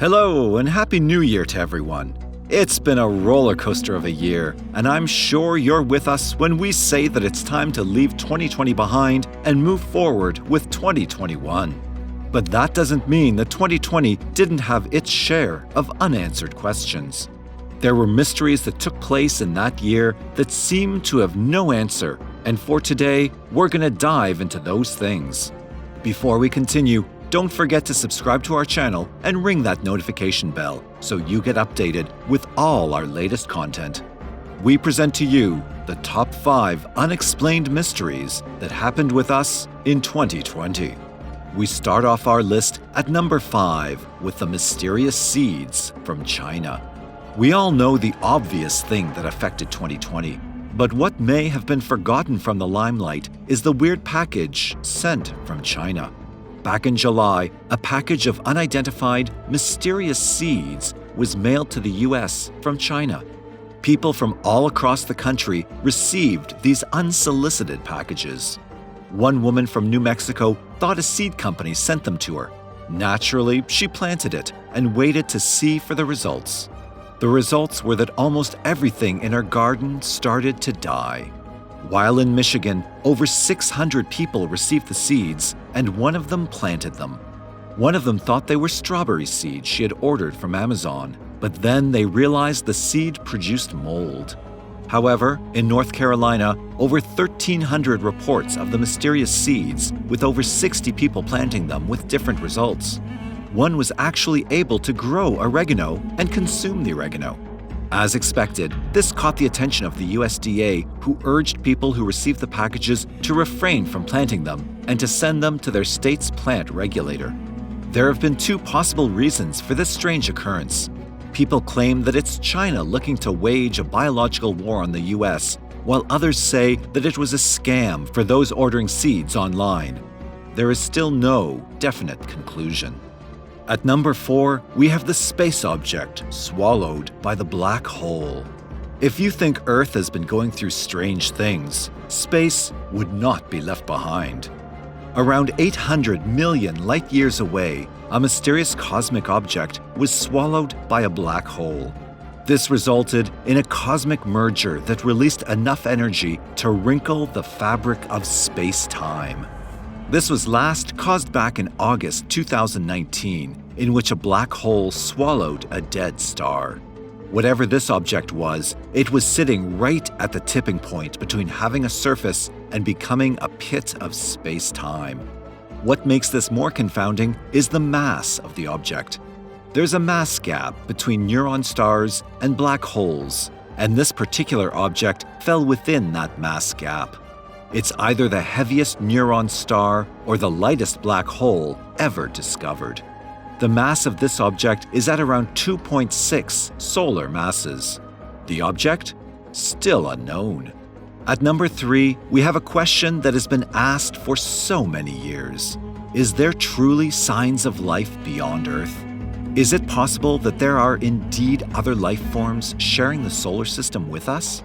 Hello and Happy New Year to everyone. It's been a roller coaster of a year, and I'm sure you're with us when we say that it's time to leave 2020 behind and move forward with 2021. But that doesn't mean that 2020 didn't have its share of unanswered questions. There were mysteries that took place in that year that seemed to have no answer, and for today, we're going to dive into those things. Before we continue, don't forget to subscribe to our channel and ring that notification bell so you get updated with all our latest content. We present to you the top 5 unexplained mysteries that happened with us in 2020. We start off our list at number 5 with the mysterious seeds from China. We all know the obvious thing that affected 2020, but what may have been forgotten from the limelight is the weird package sent from China. Back in July, a package of unidentified, mysterious seeds was mailed to the US from China. People from all across the country received these unsolicited packages. One woman from New Mexico thought a seed company sent them to her. Naturally, she planted it and waited to see for the results. The results were that almost everything in her garden started to die. While in Michigan, over 600 people received the seeds, and one of them planted them. One of them thought they were strawberry seeds she had ordered from Amazon, but then they realized the seed produced mold. However, in North Carolina, over 1,300 reports of the mysterious seeds, with over 60 people planting them with different results. One was actually able to grow oregano and consume the oregano. As expected, this caught the attention of the USDA, who urged people who received the packages to refrain from planting them and to send them to their state's plant regulator. There have been 2 possible reasons for this strange occurrence. People claim that it's China looking to wage a biological war on the US, while others say that it was a scam for those ordering seeds online. There is still no definite conclusion. At number 4, we have the space object swallowed by the black hole. If you think Earth has been going through strange things, space would not be left behind. Around 800 million light-years away, a mysterious cosmic object was swallowed by a black hole. This resulted in a cosmic merger that released enough energy to wrinkle the fabric of space-time. This was last caused back in August 2019, in which a black hole swallowed a dead star. Whatever this object was, it was sitting right at the tipping point between having a surface and becoming a pit of space-time. What makes this more confounding is the mass of the object. There's a mass gap between neutron stars and black holes, and this particular object fell within that mass gap. It's either the heaviest neutron star or the lightest black hole ever discovered. The mass of this object is at around 2.6 solar masses. The object? Still unknown. At number 3, we have a question that has been asked for so many years. Is there truly signs of life beyond Earth? Is it possible that there are indeed other life forms sharing the solar system with us?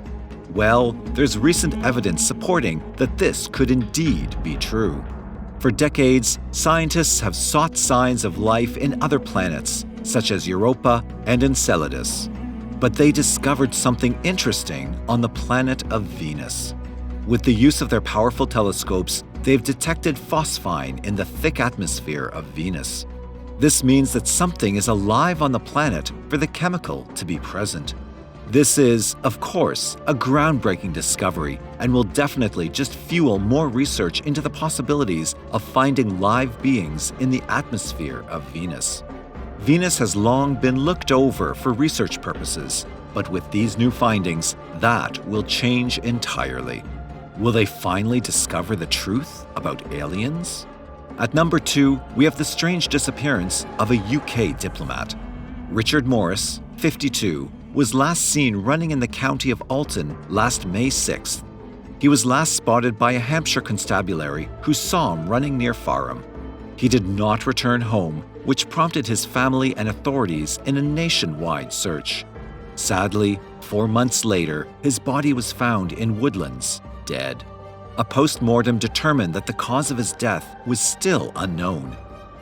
Well, there's recent evidence supporting that this could indeed be true. For decades, scientists have sought signs of life in other planets, such as Europa and Enceladus. But they discovered something interesting on the planet of Venus. With the use of their powerful telescopes, they've detected phosphine in the thick atmosphere of Venus. This means that something is alive on the planet for the chemical to be present. This is, of course, a groundbreaking discovery and will definitely just fuel more research into the possibilities of finding live beings in the atmosphere of Venus. Venus has long been looked over for research purposes, but with these new findings, that will change entirely. Will they finally discover the truth about aliens? At number 2, we have the strange disappearance of a UK diplomat. Richard Morris, 52, was last seen running in the county of Alton last May 6th. He was last spotted by a Hampshire constabulary who saw him running near Fareham. He did not return home, which prompted his family and authorities in a nationwide search. Sadly, 4 months later, his body was found in Woodlands, dead. A post-mortem determined that the cause of his death was still unknown.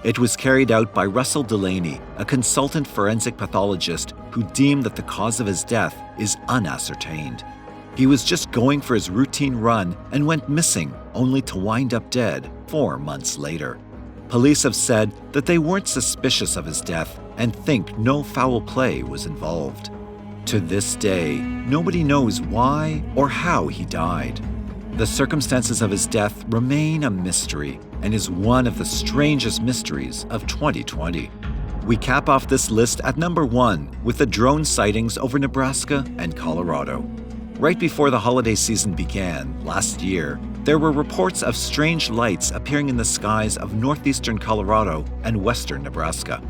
It was carried out by Russell Delaney, a consultant forensic pathologist who deemed that the cause of his death is unascertained. He was just going for his routine run and went missing, only to wind up dead 4 months later. Police have said that they weren't suspicious of his death and think no foul play was involved. To this day, nobody knows why or how he died. The circumstances of his death remain a mystery and is one of the strangest mysteries of 2020. We cap off this list at number 1 with the drone sightings over Nebraska and Colorado. Right before the holiday season began last year, there were reports of strange lights appearing in the skies of northeastern Colorado and western Nebraska.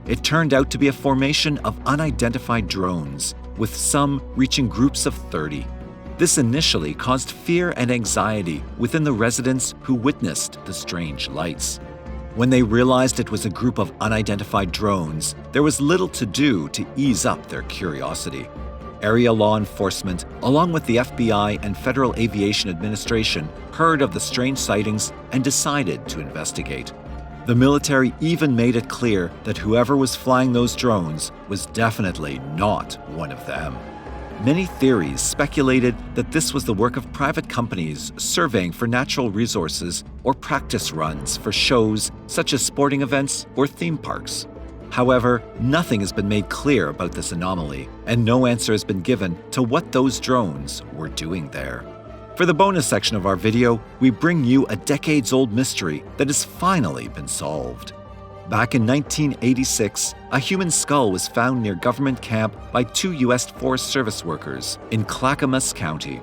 It turned out to be a formation of unidentified drones, with some reaching groups of 30. This initially caused fear and anxiety within the residents who witnessed the strange lights. When they realized it was a group of unidentified drones, there was little to do to ease up their curiosity. Area law enforcement, along with the FBI and Federal Aviation Administration, heard of the strange sightings and decided to investigate. The military even made it clear that whoever was flying those drones was definitely not one of them. Many theories speculated that this was the work of private companies surveying for natural resources or practice runs for shows such as sporting events or theme parks. However, nothing has been made clear about this anomaly, and no answer has been given to what those drones were doing there. For the bonus section of our video, we bring you a decades-old mystery that has finally been solved. Back in 1986, a human skull was found near government camp by 2 U.S. Forest Service workers in Clackamas County.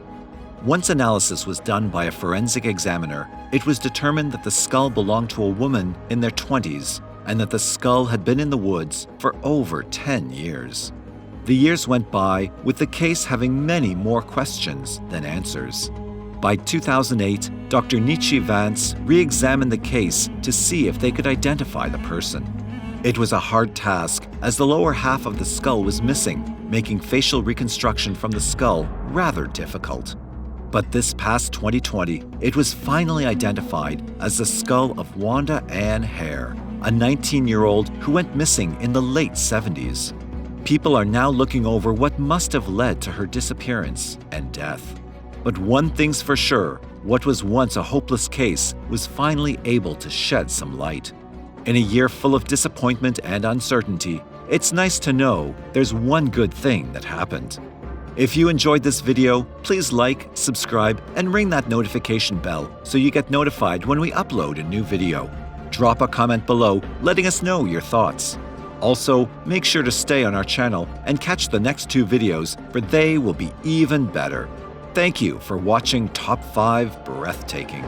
Once analysis was done by a forensic examiner, it was determined that the skull belonged to a woman in their 20s and that the skull had been in the woods for over 10 years. The years went by, with the case having many more questions than answers. By 2008, Dr. Nietzsche Vance re-examined the case to see if they could identify the person. It was a hard task, as the lower half of the skull was missing, making facial reconstruction from the skull rather difficult. But this past 2020, it was finally identified as the skull of Wanda Ann Hare, a 19-year-old who went missing in the late 70s. People are now looking over what must have led to her disappearance and death. But one thing's for sure, what was once a hopeless case was finally able to shed some light. In a year full of disappointment and uncertainty, it's nice to know there's one good thing that happened. If you enjoyed this video, please like, subscribe, and ring that notification bell so you get notified when we upload a new video. Drop a comment below letting us know your thoughts. Also, make sure to stay on our channel and catch the next 2 videos, for they will be even better. Thank you for watching Top 5 Breathtaking.